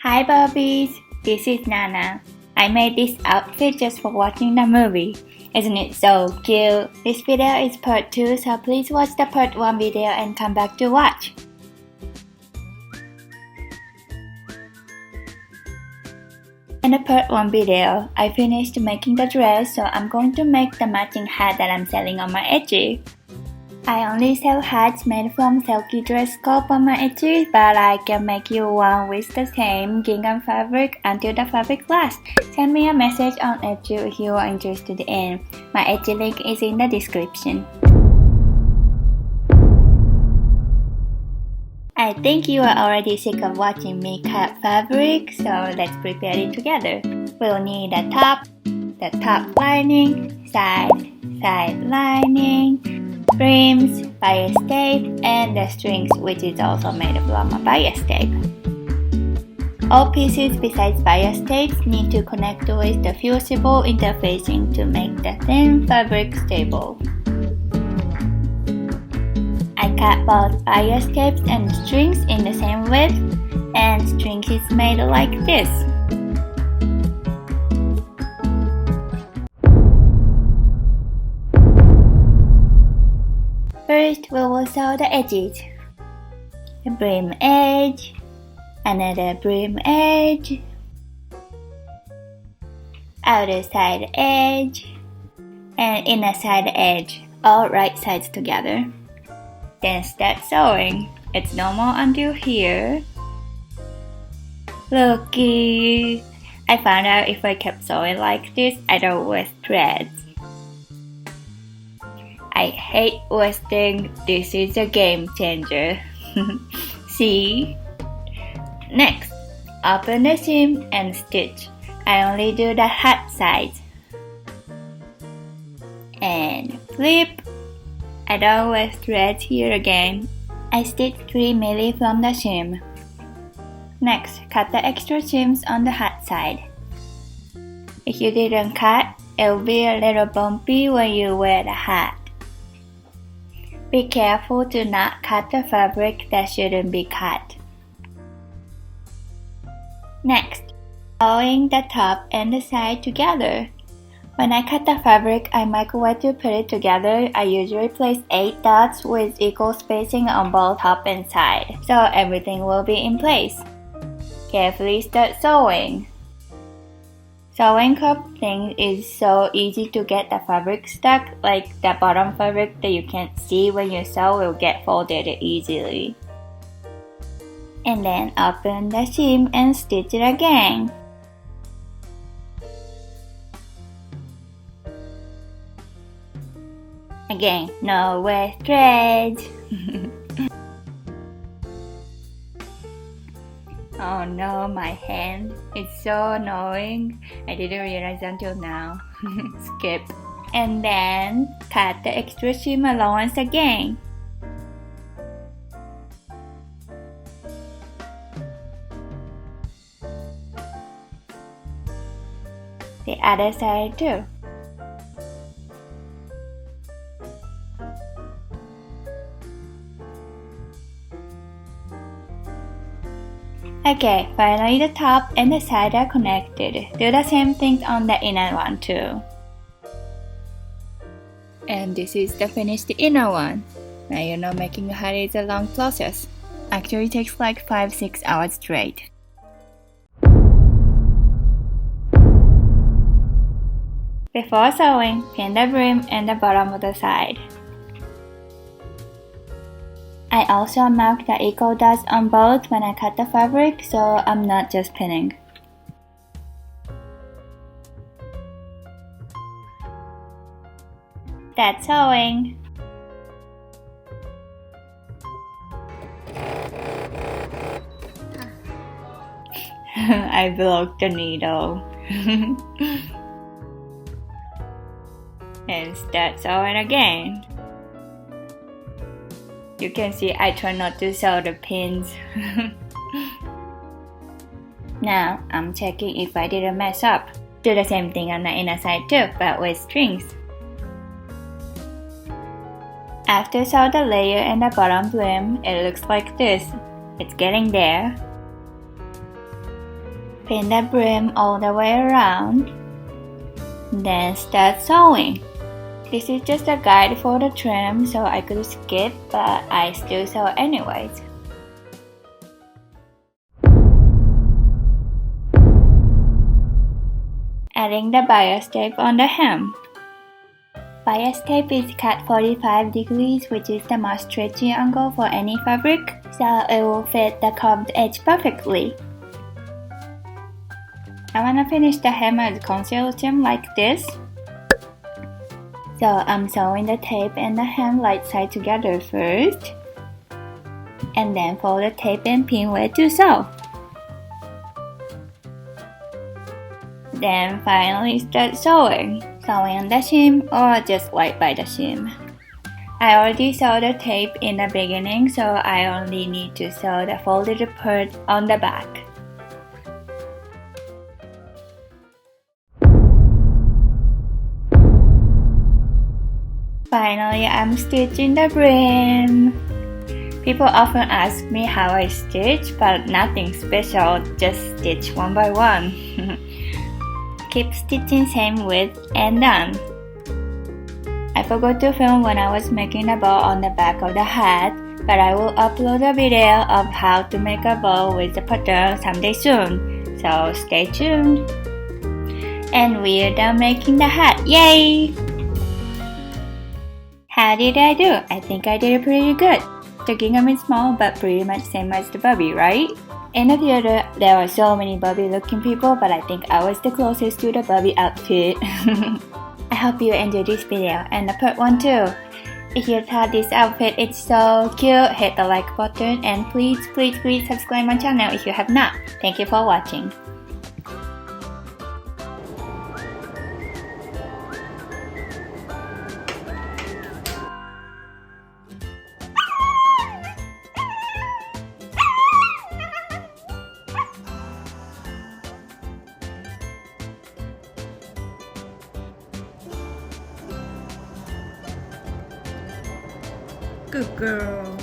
Hi Barbies, this is Nana. I made this outfit just for watching the movie. Isn't it so cute? This video is part 2, so please watch the part 1 video and come back to watch. In the part 1 video, I finished making the dress, so I'm going to make the matching hat that I'm selling on my Etsy. I only sell hats made from silky dress scope on my Etsy, but I can make you one with the same gingham fabric until the fabric lasts. Send me a message on Etsy if you are interested in. My Etsy link is in the description. I think you are already sick of watching me cut fabric, so let's prepare it together. We'll need the top lining, side lining, trims, bias tape, and the strings, which is also made from a bias tape. All pieces besides bias tapes need to connect with the fusible interfacing to make the thin fabric stable. I cut both bias tapes and strings in the same width, and strings is made like this. First, we will sew the edges. A brim edge, another brim edge, outer side edge, and inner side edge, all right sides together. Then start sewing. It's normal until here. Looky! I found out if I kept sewing like this, I don't waste threads. I hate wasting. This is a game changer. See? Next, open the seam and stitch. I only do the hat sides. And flip. I don't waste threads here again. I stitch 3 milli from the seam. Next, cut the extra seams on the hat side. If you didn't cut, it will be a little bumpy when you wear the hat. Be careful to not cut the fabric that shouldn't be cut. Next, sewing the top and the side together. When I cut the fabric, I microwave to put it together. I usually place 8 dots with equal spacing on both top and side, so everything will be in place. Carefully start sewing. Sewing coupling is so easy to get the fabric stuck, like the bottom fabric that you can't see when you sew will get folded easily. And then open the seam and stitch it again. Again, no waste threads. Oh no, my hand. It's so annoying. I didn't realize until now. Skip. And then cut the extra seam allowance again. The other side too. Okay, finally the top and the side are connected. Do the same thing on the inner one too. And this is the finished inner one. Now you know making a hat is a long process. Actually it takes like 5-6 hours straight. Before sewing, pin the brim and the bottom of the side. I also mark the equal dots on both when I cut the fabric, so I'm not just pinning. That's sewing. I broke the needle. And start sewing again. You can see I try not to sew the pins. Now I'm checking if I didn't mess up. Do the same thing on the inner side too, but with strings. After sew the layer and the bottom brim, it looks like this. It's getting there. Pin the brim all the way around. Then start sewing. This is just a guide for the trim, so I could skip, but I still sew anyways. Adding the bias tape on the hem. Bias tape is cut 45 degrees, which is the most stretchy angle for any fabric, so it will fit the curved edge perfectly. I wanna finish the hem as concealed trim like this. So I'm sewing the tape and the hem right side together first, and then fold the tape and pin where to sew. Then finally start sewing on the seam or just right by the seam. I already sewed the tape in the beginning, so I only need to sew the folded part on the back. Finally, I'm stitching the brim. People often ask me how I stitch, but nothing special, just stitch one by one. Keep stitching same width and done. I forgot to film when I was making a bow on the back of the hat, but I will upload a video of how to make a bow with the pattern someday soon, so stay tuned. And we're done making the hat, yay! How did I do? I think I did pretty good. The gingham is small but pretty much same as the Bobby, right? In the theater, there were so many Bobby looking people, but I think I was the closest to the Bobby outfit. I hope you enjoyed this video and the part 1 too. If you thought this outfit is so cute, hit the like button and please subscribe my channel if you have not. Thank you for watching. Good girl.